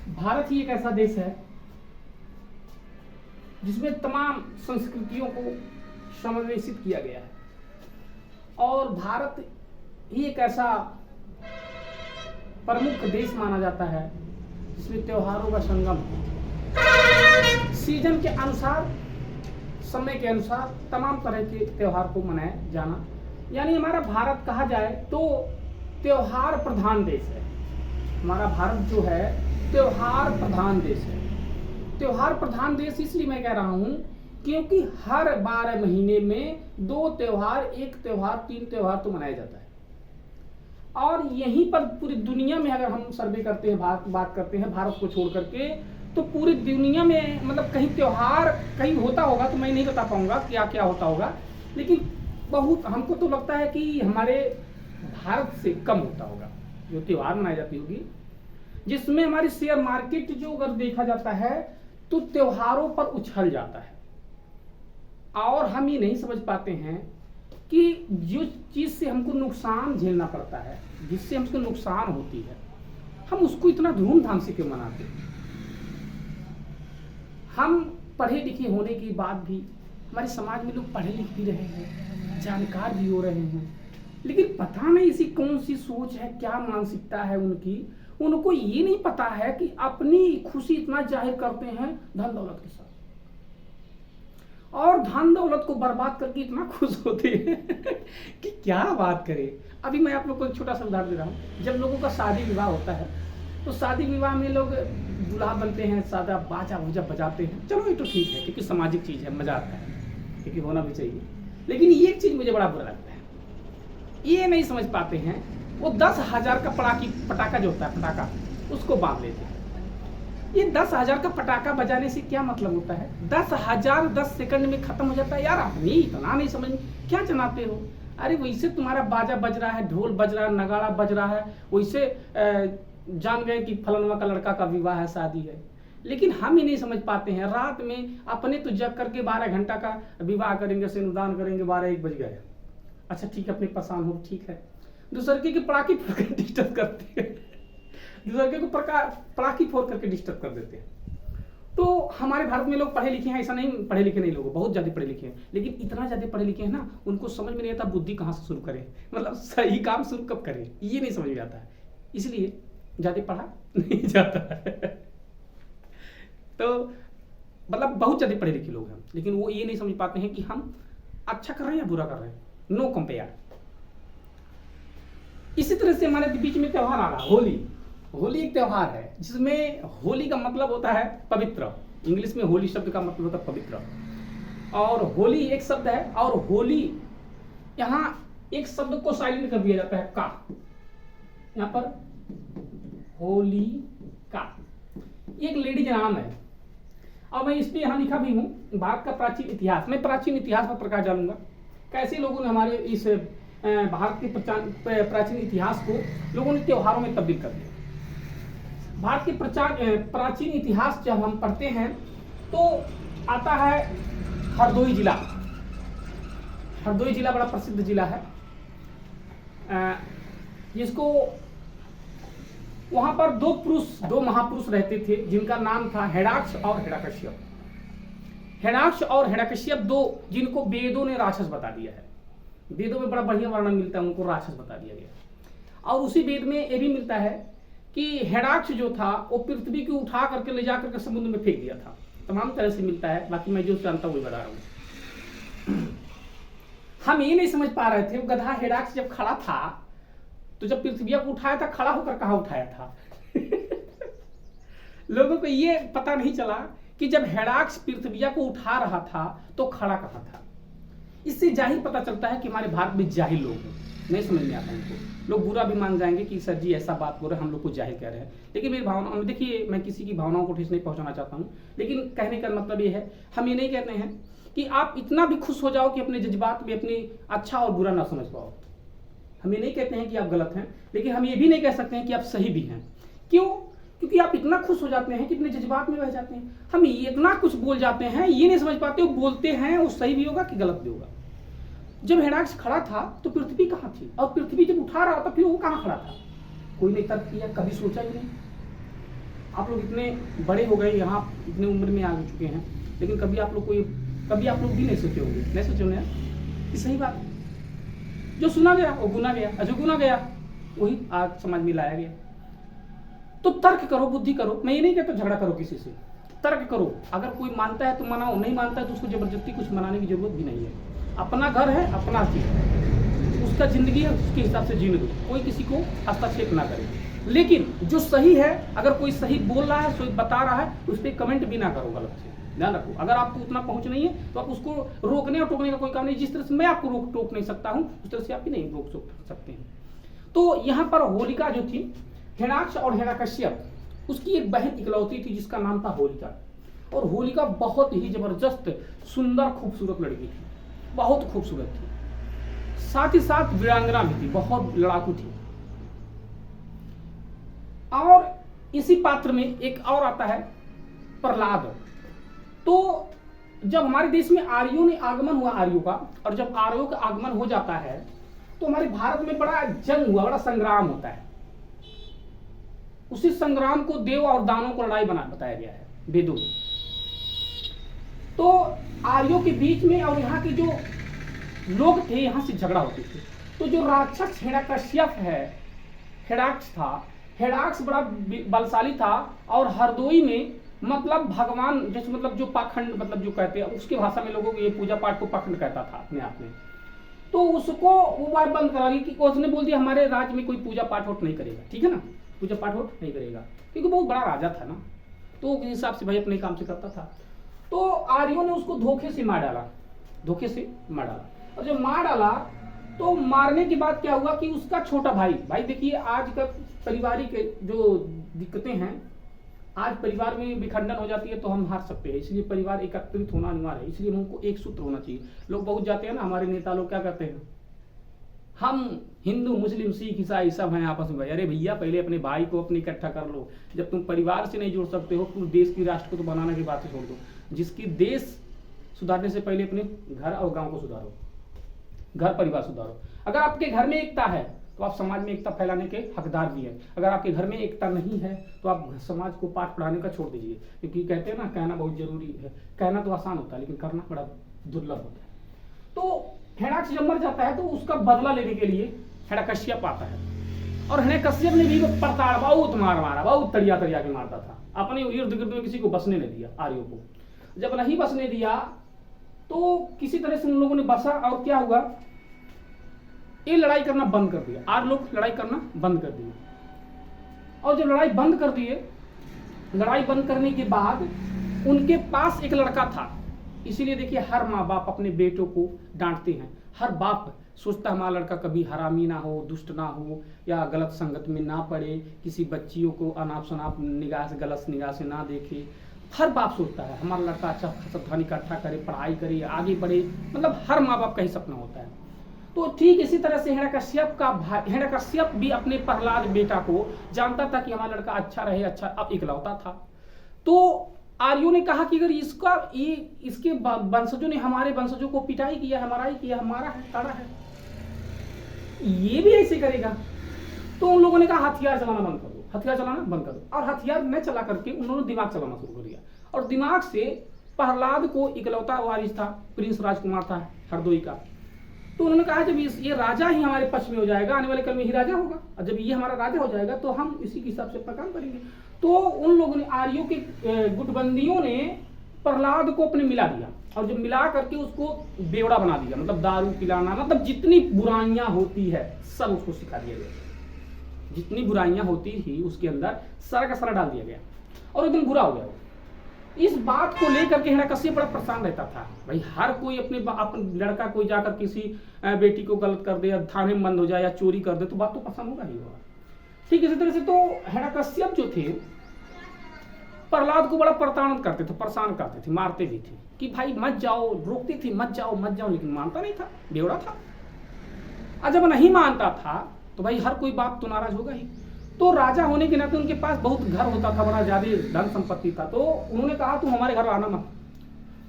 भारत ही एक ऐसा देश है जिसमें तमाम संस्कृतियों को समावेशित किया गया है, और भारत ही एक ऐसा प्रमुख देश माना जाता है जिसमें त्योहारों का संगम है। सीजन के अनुसार, समय के अनुसार तमाम तरह के त्योहार को मनाया जाना, यानी हमारा भारत कहा जाए तो त्योहार प्रधान देश है। हमारा भारत जो है त्योहार प्रधान देश है। त्योहार प्रधान देश इसलिए मैं कह रहा हूं क्योंकि हर 12 महीने में 2 त्योहार, 1 त्योहार, 3 त्योहार तो मनाया जाता है। और यहीं पर पूरी दुनिया में अगर हम सर्वे करते हैं, बात करते हैं भारत को छोड़ करके, तो पूरी दुनिया में मतलब कहीं त्योहार कहीं होता होगा तो मैं नहीं बता पाऊंगा क्या क्या होता होगा, लेकिन बहुत हमको तो लगता है कि हमारे भारत से कम होता होगा जो त्योहार मनाई जाती होगी, जिसमें हमारी शेयर मार्केट जो अगर देखा जाता है तो त्योहारों पर उछल जाता है। और हम ये नहीं समझ पाते हैं कि जो चीज से हमको नुकसान झेलना पड़ता है, जिससे हमको नुकसान होती है, हम उसको इतना धूमधाम से क्यों मनाते हैं। हम पढ़े लिखे होने के बाद भी हमारे समाज में लोग पढ़े लिख भी रहे हैं, जानकार भी हो रहे हैं, लेकिन पता नहीं ऐसी कौन सी सोच है, क्या मानसिकता है उनकी, उनको ये नहीं पता है कि अपनी खुशी इतना जाहिर करते हैं धन दौलत के साथ, और धन दौलत को बर्बाद करके इतना खुश होते हैं कि क्या बात करें। अभी मैं आप लोग को एक छोटा सा उदाहरण दे रहा हूँ। जब लोगों का शादी विवाह होता है तो शादी विवाह में लोग दूल्हा बनते हैं, सादा बाजा वूजा बजाते हैं, चलो ये तो ठीक है क्योंकि सामाजिक चीज है, मजा आता है, क्योंकि होना भी चाहिए। लेकिन ये चीज मुझे बड़ा बुरा लगता है, ये नहीं समझ पाते हैं, वो 10,000 का पटाखा जो होता है, पटाखा उसको बांध लेते हैं। ये 10,000 का पटाखा बजाने से क्या मतलब होता है? 10,000 10 सेकंड में खत्म हो जाता है। यार अपनी इतना नहीं समझ, क्या जनाते हो? अरे वैसे तुम्हारा बाजा बज रहा है, ढोल बज रहा है, नगाड़ा बज रहा है, वैसे जान गए कि फलनवा का लड़का का विवाह है, शादी है। लेकिन हम ही नहीं समझ पाते हैं, रात में अपने तो जग करके 12 घंटा का विवाह करेंगे, सिंदूरदान करेंगे, 12-1 बज गए। अच्छा ठीक है, अपनी पसंद हो, ठीक है। दूसरे के पटाखे फोड़ कर डिस्टर्ब करते हैं, दूसरे को पटाखे फोड़ करके डिस्टर्ब कर देते हैं। तो हमारे भारत में लोग पढ़े लिखे हैं, ऐसा नहीं पढ़े लिखे नहीं, लोग बहुत ज्यादा पढ़े लिखे हैं, लेकिन इतना ज्यादा पढ़े लिखे हैं ना, उनको समझ में नहीं आता बुद्धि कहाँ से शुरू करें, मतलब सही काम शुरू कब करें, ये नहीं समझ में आता है, इसलिए ज्यादा पढ़ा नहीं जाता है। तो मतलब बहुत ज्यादा पढ़े लिखे लोग हैं, लेकिन वो ये नहीं समझ पाते हैं कि हम अच्छा कर रहे हैं या बुरा कर रहे हैं। No compare. इसी तरह से हमारे बीच में त्योहार आ रहा, होली। होली एक त्योहार है जिसमें होली का मतलब होता है पवित्र। इंग्लिश में होली शब्द का मतलब होता है पवित्र, और होली एक शब्द है, और होली यहाँ एक शब्द को साइलेंट कर दिया जाता है, का, यहाँ पर होली का, एक लेडीज नाम है। और मैं इस पे यहाँ लिखा भी हूँ भारत का प्राचीन इतिहास। मैं प्राचीन इतिहास पर प्रकाश डालूंगा, कैसे लोगों ने हमारे इस भारत के प्राचीन इतिहास को लोगों ने त्योहारों में तब्दील कर दिया। भारत के प्राचीन इतिहास जब हम पढ़ते हैं तो आता है हरदोई जिला। हरदोई जिला बड़ा प्रसिद्ध जिला है, जिसको वहां पर दो महापुरुष रहते थे जिनका नाम था हेडाक्ष और हिरण्यकश्यप। हेडाक्ष और हिरण्यकश्यप दो, जिनको वेदों ने राक्षस बता दिया है। वेदों में बड़ा बढ़िया वर्णन मिलता है, उनको राक्षस बता दिया गया। और उसी वेद में ये भी मिलता है कि हेडाक्ष जो था वो पृथ्वी को उठा करके ले जा करके समुद्र में फेंक दिया था। तमाम तरह से मिलता है, बाकी मैं जो जानता हूँ वही बता रहा हूँ। हम ये नहीं समझ पा रहे थे, वो गधा हेडाक्ष जब खड़ा था तो जब पृथ्वी को उठाया था, खड़ा होकर कहाँ उठाया था? लोगों को ये पता नहीं चला कि जब हेडाक्ष पृथ्वी को उठा रहा था तो खड़ा कहाँ था। इससे जाहिर पता चलता है कि हमारे भारत में जाहिल लोग हैं, नहीं समझ में आता उनको। लोग बुरा भी मान जाएंगे कि सर जी ऐसा बात बोल रहे हैं, हम लोग को जाहिल कह रहे हैं। लेकिन मेरी भावना, देखिए मैं किसी की भावनाओं को ठेस नहीं पहुंचाना चाहता हूँ, लेकिन कहने का मतलब ये है, हम ये नहीं कहते हैं कि आप इतना भी खुश हो जाओ कि अपने जज्बात में अपनी अच्छा और बुरा ना समझ पाओ। हम ये नहीं कहते हैं कि आप गलत हैं, लेकिन हम ये भी नहीं कह सकते हैं कि आप सही भी हैं। क्यों? क्योंकि आप इतना खुश हो जाते हैं कि अपने जज्बात में बह जाते हैं। हम इतना कुछ बोल जाते हैं, ये नहीं समझ पाते वो बोलते हैं वो सही भी होगा कि गलत भी होगा। जब हेडाक्ष खड़ा था तो पृथ्वी कहाँ थी, और पृथ्वी जब उठा रहा था फिर वो कहाँ खड़ा था? कोई नहीं तर्क किया, कभी सोचा ही नहीं। आप लोग इतने बड़े हो गए, यहाँ इतनी उम्र में आ चुके हैं, लेकिन कभी आप लोग भी नहीं सोचे होंगे, नहीं सोचे होंगे कि सही बात, जो सुना गया वो गुना गया, और जो गुना गया वही आज समाज में लाया गया। तो तर्क करो, बुद्धि करो। मैं ये नहीं कहता झगड़ा करो किसी से, तर्क करो। अगर कोई मानता है तो मनाओ, नहीं मानता है तो उसको जबरदस्ती कुछ मनाने की जरूरत भी नहीं है। अपना घर है, अपना चीज, उसका जिंदगी है, उसके हिसाब से जीने दो, कोई किसी को हस्तक्षेप ना करे। लेकिन जो सही है, अगर कोई सही बोल रहा है, कोई बता रहा है, उस पर कमेंट भी ना करो गलत से, ध्यान रखो। अगर आपको उतना पहुंच नहीं है तो आप उसको रोकने और टोकने का कोई काम नहीं। जिस तरह से मैं आपको रोक टोक नहीं सकता हूं, उस तरह से आप भी नहीं रोक सकते हैं। तो यहाँ पर होलिका जो थी, हिरण्याक्ष और हिरण्यकश्यप, उसकी एक बहन इकलौती थी जिसका नाम था होलिका। और होलिका बहुत ही जबरदस्त, सुंदर, खूबसूरत लड़की थी, बहुत खूबसूरत थी, साथ ही साथ वीरांगना भी थी, बहुत लड़ाकू थी। और इसी पात्र में एक और आता है प्रहलाद। तो जब हमारे देश में आर्यों ने आगमन हुआ, आर्यों का, और जब आर्यों का आगमन हो जाता है तो हमारे भारत में बड़ा जंग हुआ, बड़ा संग्राम होता है। उसी संग्राम को देव और दानों को लड़ाई बताया गया है वेदों में। तो आर्यों के बीच में और यहाँ के जो लोग थे, यहाँ से झगड़ा होते थे। तो जो राक्षस हिरण्यकश्यप है, हिरण्याक्ष था, हिरण्याक्ष बड़ा बलशाली था, और हरदोई में मतलब भगवान, जैसे मतलब जो पाखंड, मतलब जो कहते हैं, उसकी भाषा में लोगों को ये पूजा पाठ को पाखंड कहता था अपने आप में। तो उसको वो बात बंद करा दी कि उसने बोल दिया हमारे राज्य में कोई पूजा पाठ नहीं करेगा, ठीक है ना, पूजा पाठ नहीं करेगा, क्योंकि बहुत बड़ा राजा था ना, तो उस हिसाब से भाई अपने काम से करता था। तो आर्यों ने उसको धोखे से मार डाला, धोखे से मार डाला। और जब मार डाला तो मारने के बाद क्या हुआ कि उसका छोटा भाई, देखिए आज का पारिवारिक जो दिक्कतें हैं, आज परिवार में विखंडन हो जाती है तो हम हार सकते हैं, इसलिए परिवार एकत्रित होना अनिवार्य है, इसलिए हमको एक सूत्र होना चाहिए। लोग बहुत जाते हैं ना, हमारे नेता लोग क्या कहते हैं, हम हिंदू मुस्लिम सिख ईसाई सब हैं आपस में। भाई अरे भैया, पहले अपने भाई को अपने इकट्ठा कर लो। जब तुम परिवार से नहीं जुड़ सकते हो तो देश की राष्ट्र को तो बनाने की बात छोड़ दो। जिसकी देश सुधारने से पहले अपने घर और गांव को सुधारो, घर परिवार सुधारो। अगर आपके घर में एकता है तो आप समाज में एकता फैलाने के हकदार भी हैं। अगर आपके घर में एकता नहीं है तो आप समाज को पाठ पढ़ाने का छोड़ दीजिए, क्योंकि कहते हैं ना, कहना बहुत जरूरी है। कहना तो आसान होता है लेकिन करना बड़ा दुर्लभ होता है। तो हिरण्याक्ष जब मर जाता है तो उसका बदला लेने के लिए हिरण्यकश्यप आता है, और हिरण्यकश्यप ने भी परताड़ बहुत मारा, बहुत तड़िया के मारता था। अपने इर्द गिर्द में किसी को बसने नहीं दिया, आर्यों को जब नहीं बसने दिया तो किसी तरह से उन लोगों ने बसा, और क्या हुआ, ये लड़ाई करना बंद कर दिया। आर्य लोग लड़ाई करना बंद कर दिए, और जब लड़ाई बंद कर दिए, लड़ाई बंद करने के बाद उनके पास एक लड़का था। इसीलिए देखिए, हर माँ बाप अपने बेटों को डांटते हैं। हर बाप सोचता है हमारा लड़का कभी हरामी ना हो, दुष्ट ना हो, या गलत संगत में ना पड़े, किसी बच्चियों को अनाप शनाप निगाह से, गलत निगाह से ना देखे। हर बाप सोचता है हमारा लड़का अच्छा खासा धन इकट्ठा करे, पढ़ाई करे, आगे बढ़े, मतलब हर माँ बाप का ही सपना होता है। तो ठीक इसी तरह से हिरण्यकश्यप भी अपने प्रहलाद बेटा को जानता था कि हमारा लड़का अच्छा रहे, अच्छा, अब इकलौता था। तो आर्यों ने कहा कि अगर इसके वंशजों ने हमारे वंशजों को पिटाई किया, हमारा ही किया, हमारा है, ताड़ा है, ये भी ऐसे करेगा। तो उन लोगों ने कहा हथियार चलाना बंद कर दो, हथियार चलाना बंद कर दो। और हथियार न चला करके उन्होंने दिमाग चलाना शुरू कर दिया, और दिमाग से प्रहलाद को इकलौता वारिस था, प्रिंस राजकुमार था हरदोई का। तो उन्होंने कहा जब ये राजा ही हमारे पक्ष में हो जाएगा, आने वाले कल में ही राजा होगा, और जब ये हमारा राजा हो जाएगा तो हम इसी के हिसाब से अपना काम करेंगे। तो उन लोगों ने, आर्यों के गुटबंदियों ने प्रहलाद को अपने मिला दिया, और जब मिला करके उसको बेवड़ा बना दिया, मतलब दारू पिलाना, मतलब जितनी बुराइयां होती है सब उसको सिखा दिया गया। जितनी बुराइयां होती थी उसके अंदर सारा का सारा डाल दिया गया, और एकदम बुरा हो गया। इस बात को लेकर के हिरण्यकश्यप बड़ा परेशान रहता था। भाई हर कोई अपने लड़का कोई जाकर किसी बेटी को गलत कर दे, या थाने में बंद हो जाए, या चोरी कर दे, तो बात तो परेशान होगा ही होगा। ठीक इसी तरह से तो हिरण्यकश्यप जो थे प्रहलाद को बड़ा प्रताड़ित करते थे, परेशान करते थे, मारते भी थे कि भाई मत जाओ, रोकती थी मत जाओ मत जाओ, लेकिन मानता नहीं था, बेवड़ा था। और जब नहीं मानता था तो भाई हर कोई बाप तो नाराज होगा ही। तो राजा होने के नाते उनके पास बहुत घर होता था, बड़ा ज्यादा धन संपत्ति था। तो उन्होंने कहा तुम हमारे घर आना मत,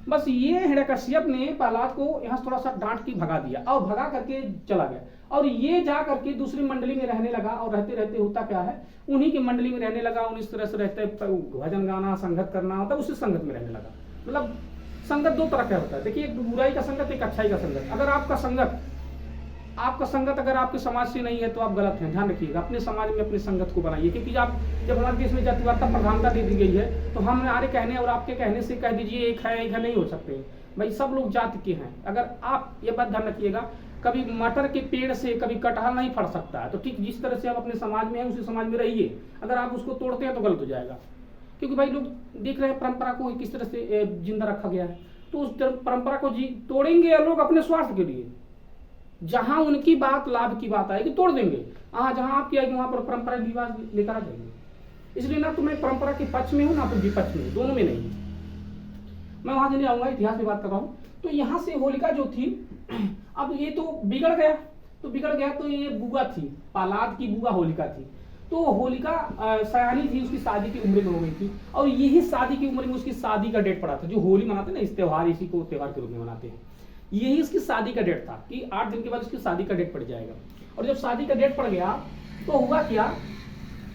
बस ये हिरण्यकश्यप ने प्रहलाद को यहाँ थोड़ा सा डांट के भगा दिया और भगा करके चला गया, और ये जा करके दूसरी मंडली में रहने लगा, और रहते रहते होता क्या है, उन्हीं की मंडली में रहने लगा, उन्हीं तरह से रहते भजन गाना संगत करना होता है, उसी संगत में रहने लगा। मतलब संगत दो तरह का होता है, देखिए एक बुराई का संगत, एक अच्छाई का संगत। अगर आपका संगत अगर आपके समाज से नहीं है तो आप गलत हैं, ध्यान रखिएगा, अपने समाज में अपनी संगत को बनाइए। क्योंकि आप जब हमारे देश में जातिवाद प्रधानता दे दी गई है तो हमारे कहने और आपके कहने से कह दीजिए एक है नहीं हो सकते भाई, सब लोग जाति के हैं। अगर आप ये बात ध्यान रखिएगा, कभी मटर के पेड़ से कभी कटहल नहीं फट सकता है, तो ठीक जिस तरह से आप अपने समाज में हैं उसी समाज में रहिए। अगर आप उसको तोड़ते हैं तो गलत हो जाएगा, क्योंकि भाई लोग देख रहे हैं परंपरा को किस तरह से जिंदा रखा गया है, तो उस परंपरा को तोड़ेंगे लोग अपने स्वार्थ के लिए। जहां उनकी बात लाभ की बात आएगी तोड़ देंगे, जहां आपकी आएगी वहां पर परंपरा विवाद लेकर आ जाएंगे। इसलिए ना तो मैं परंपरा के पक्ष में हूं ना तो विपक्ष में हूं, दोनों में नहीं। मैं वहां से नहीं आऊंगा, इतिहास की बात कर रहा हूं। तो यहाँ से होलिका जो थी, अब ये तो बिगड़ गया, तो ये बुआ थी, प्रहलाद की बुआ होलिका थी। तो होलिका सयानी थी, उसकी शादी की उम्र में हो गई थी, और यही शादी की उम्र में उसकी शादी का डेट पड़ा था। जो होली मनाते हैं ना, इस त्योहार, इसी को त्योहार के रूप में मनाते हैं, यही इसकी शादी का डेट था कि 8 दिन के बाद इसकी शादी का डेट पड़ जाएगा। और जब शादी का डेट पड़ गया तो हुआ क्या,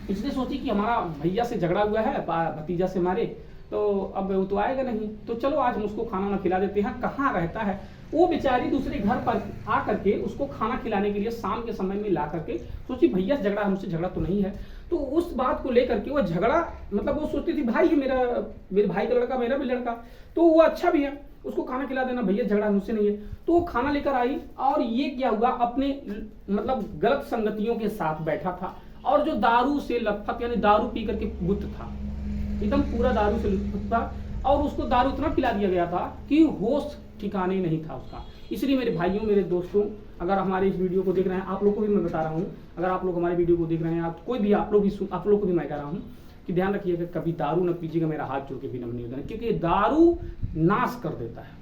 इसने सोची कि हमारा भैया से झगड़ा हुआ है, भतीजा से हमारे, तो अब वो तो आएगा नहीं, तो चलो आज हम उसको खाना ना खिला देते हैं। कहाँ रहता है वो बेचारी, दूसरे घर पर आ करके उसको खाना खिलाने के लिए शाम के समय में ला करके सोची भैया से झगड़ा, हमसे झगड़ा तो नहीं है। तो उस बात को लेकर के वो झगड़ा, मतलब वो सोचती थी भाई है मेरे भाई का लड़का, मेरा भी लड़का, तो वो अच्छा भी है, उसको खाना खिला देना, भैया झगड़ा मुझसे नहीं है। तो वो खाना लेकर आई, और ये क्या हुआ, अपने मतलब गलत संगतियों के साथ बैठा था, और जो दारू से लथपथ, यानी दारू पी करके बुत था, एकदम पूरा दारू से लथपथ था, और उसको दारू इतना पिला दिया गया था कि होश ठिकाने नहीं था उसका। इसलिए मेरे भाइयों, मेरे दोस्तों, अगर हमारे इस वीडियो को देख रहे हैं, आप लोग को भी मैं बता रहा हूँ, अगर आप लोग हमारे वीडियो को देख रहे हैं, आप कोई भी, आप लोग को भी मैं कह रहा हूँ कि ध्यान रखिएगा, कभी दारू न पीजिएगा, मेरा हाथ जोड़ के भी निवेदन है, क्योंकि दारू नाश कर देता है,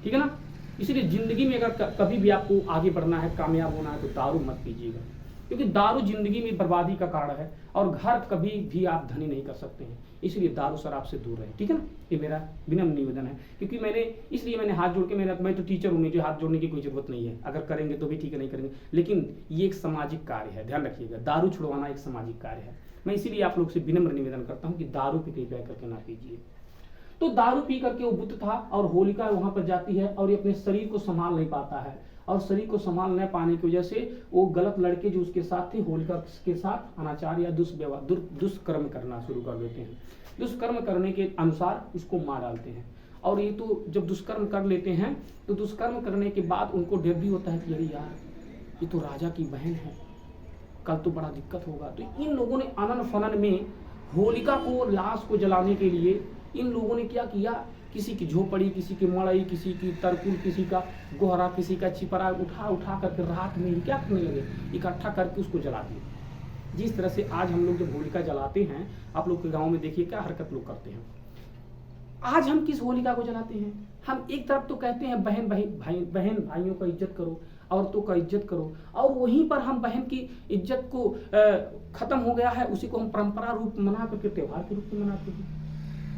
ठीक है ना। इसलिए जिंदगी में अगर कभी भी आपको आगे बढ़ना है, कामयाब होना है, तो दारू मत पीजिएगा, क्योंकि दारू जिंदगी में बर्बादी का कारण है, और घर कभी भी आप धनी नहीं कर सकते हैं। इसलिए दारू शराब से दूर रहें, ठीक है ना। ये मेरा विनम्र निवेदन है, क्योंकि मैंने हाथ जोड़ के, मैं तो टीचर हूँ, मुझे हाथ जोड़ने की कोई जरूरत नहीं है। अगर करेंगे तो भी ठीक है, नहीं करेंगे, लेकिन ये एक सामाजिक कार्य है, ध्यान रखिएगा, दारू छुड़वाना एक सामाजिक कार्य है। मैं इसीलिए आप लोग से विनम्र निवेदन करता हूँ कि दारू पे कृपया करके ना पीजिए। तो दारू पी करके वो बुत था, और होलिका वहां पर जाती है, और ये अपने शरीर को संभाल नहीं पाता है, और शरीर को संभाल न पाने की वजह से वो गलत लड़के जो उसके साथ थे, होलिका के साथ अनाचार या दुष्कर्म करना शुरू कर देते हैं। दुष्कर्म करने के अनुसार उसको मार डालते हैं। और ये तो जब दुष्कर्म कर लेते हैं, तो दुष्कर्म करने के बाद उनको डर भी होता है कि अरे यार, ये तो राजा की बहन है, कल तो बड़ा दिक्कत होगा। तो इन लोगों ने अनन फनन में होलिका को, लाश को जलाने के लिए इन लोगों ने क्या किया, किसी की झोपड़ी, किसी की मड़ई, किसी की तरकुल, किसी का गोहरा, किसी का छिपरा उठा करके रात में ही क्या करने लगे, इकट्ठा करके उसको जला दिए। जिस तरह से आज हम लोग जब होलिका जलाते हैं, आप लोग के गांव में देखिए क्या हरकत लोग करते हैं। आज हम किस होलिका को जलाते हैं, हम एक तरफ तो कहते हैं बहन भाइयों का इज्जत करो, औरतों का इज्जत करो, और वहीं पर हम बहन की इज्जत को खत्म हो गया है, उसी को हम परंपरा रूप मना करके त्योहार के रूप में मनाते हैं।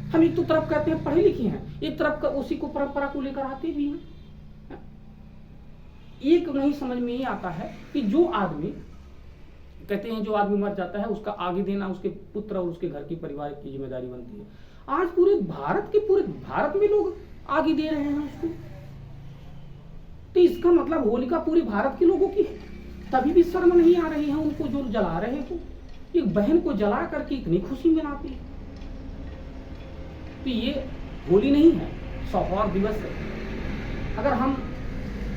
हम एक तो तरफ कहते हैं पढ़े लिखे हैं, एक तरफ उसी को परंपरा को लेकर आते भी हैं। एक नहीं समझ में ये आता है कि जो आदमी, कहते हैं जो आदमी मर जाता है उसका आगे देना उसके पुत्र और उसके घर की परिवार की जिम्मेदारी बनती है। आज पूरे भारत में लोग आगे दे रहे हैं उसको, तो इसका मतलब होलिका पूरे भारत के लोगों की है, तभी भी शर्म नहीं आ रही है उनको जो जला रहे हो। एक बहन को जला करके इतनी खुशी मनाती है, तो ये होली नहीं है, सौहार्द दिवस है। अगर हम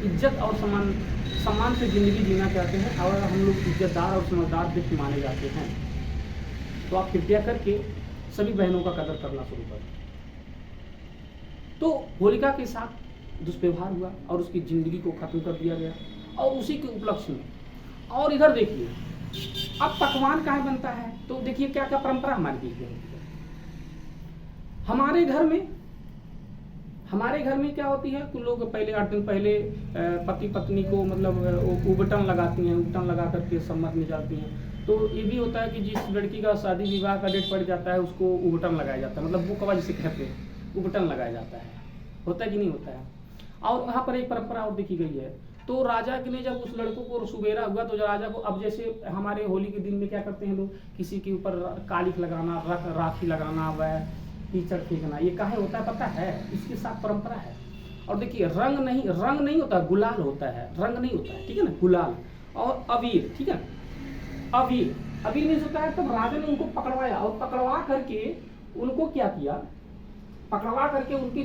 इज्जत और सम्मान से जिंदगी जीना चाहते हैं, और हम लोग इज्जतदार और समझदार व्यक्ति माने जाते हैं, तो आप कृपया करके सभी बहनों का कदर करना शुरू करें। तो होलिका के साथ दुष्व्यवहार हुआ और उसकी जिंदगी को खत्म कर दिया गया, और उसी के उपलक्ष्य में, और इधर देखिए अब पकवान कहाँ बनता है, तो देखिए क्या क्या परंपरा हमारे बीच में होती है। हमारे घर में क्या होती है कि लोग पहले 8 दिन पहले पति पत्नी को मतलब उबटन लगाती हैं, उबटन लगा करके सम्मत में जाती हैं। तो ये भी होता है कि जिस लड़की का शादी विवाह का डेट पड़ जाता है उसको उबटन लगाया जाता है, मतलब वो कवा जिसे कहते हैं, उबटन लगाया जाता है, होता है कि नहीं होता है। और वहाँ पर एक परंपरा और देखी गई है, तो राजा के ने जब उस लड़कों को सुबेरा हुआ तो राजा को, अब जैसे हमारे होली के दिन में क्या करते हैं लोग, किसी के ऊपर कालिख लगाना, राखी लगाना, वह कीचड़ फेंकना, ये काहे होता है पता है? इसके साथ परंपरा है। और देखिए रंग नहीं होता, गुलाल होता है, रंग नहीं होता है, ठीक है ना, गुलाल और अबीर, ठीक है। अबीर मीन्स होता है, तब राजा ने उनको पकड़वाया और पकड़वा करके उनको क्या किया, पकड़वा करके उनकी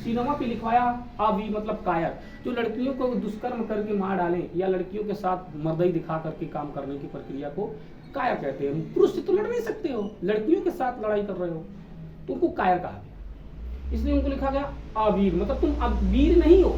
सीनमा पे लिखवाया अबीर, मतलब कायर। जो लड़कियों को दुष्कर्म करके मार डालें या लड़कियों के साथ मर्दई दिखा करके काम करने की प्रक्रिया को कायर कहते हैं। पुरुष से तो लड़ नहीं सकते हो, लड़कियों के साथ लड़ाई कर रहे हो तो उनको कायर कहा गया, इसलिए उनको लिखा गया अबीर, मतलब तुम अब वीर नहीं हो।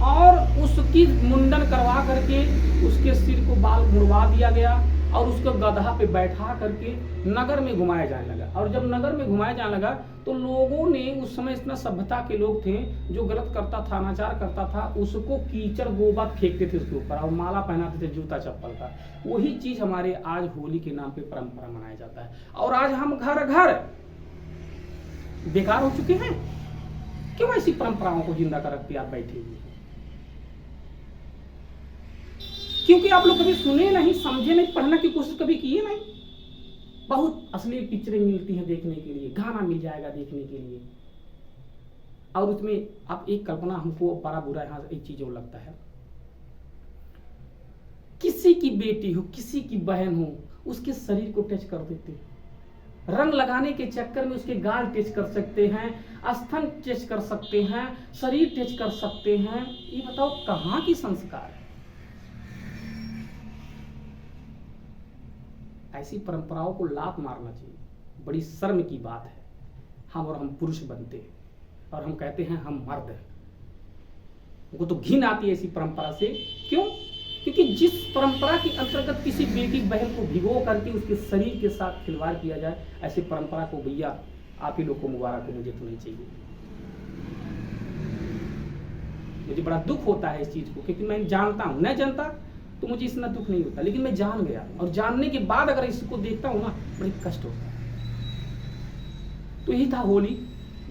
और उसकी मुंडन करवा करके उसके सिर को बाल मुड़वा दिया गया और उसको गधा पे बैठा करके नगर में घुमाया जाने लगा। और जब नगर में घुमाया जाने लगा तो लोगों ने, उस समय इतना सभ्यता के लोग थे, जो गलत करता था, अनाचार करता था, उसको कीचड़ गोबर फेंकते थे उसके ऊपर और माला पहनाते थे जूता चप्पल का। वही चीज हमारे आज होली के नाम पे परंपरा मनाया जाता है। और आज हम घर घर बेकार हो चुके हैं। क्यों ऐसी परंपराओं को जिंदा कर रखते आप बैठे हुए? क्योंकि आप लोग कभी सुने नहीं, समझे नहीं, पढ़ने की कोशिश कभी किए नहीं। बहुत अश्लील पिक्चरें मिलती हैं देखने के लिए, गाना मिल जाएगा देखने के लिए, और उसमें आप एक कल्पना, हमको बड़ा बुरा यहाँ एक चीज और लगता है, किसी की बेटी हो, किसी की बहन हो, उसके शरीर को टच कर देते हैं। रंग लगाने के चक्कर में उसके गाल टच कर सकते हैं, स्तन टच कर सकते हैं, शरीर टच कर सकते हैं। ये बताओ कहाँ की संस्कार है? ऐसी परंपराओं को लात मारना चाहिए। बड़ी शर्म की बात है, हम पुरुष बनते हैं और हम कहते हैं हम मर्द हैं। उनको तो घिन आती है ऐसी परंपरा से। क्यों? क्योंकि जिस परंपरा के अंतर्गत किसी बेटी बहन को भिगो करके उसके शरीर के साथ खिलवाड़ किया जाए, ऐसी परंपरा को भैया आप ही लोग को मुबारक हो, मुझे तो नहीं चाहिए। मुझे बड़ा दुख होता है इस चीज को, क्योंकि मैं जानता हूं, नहीं जानता तो मुझे इतना दुख नहीं होता, लेकिन मैं जान गया और जानने के बाद अगर इसको देखता हूं ना, बड़ी कष्ट होता है। तो यही था होली,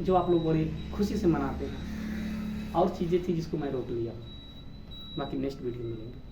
जो आप लोग बड़ी खुशी से मनाते हैं। और चीजें थी जिसको मैं रोक लिया, बाकी नेक्स्ट वीडियो में मिलेंगे।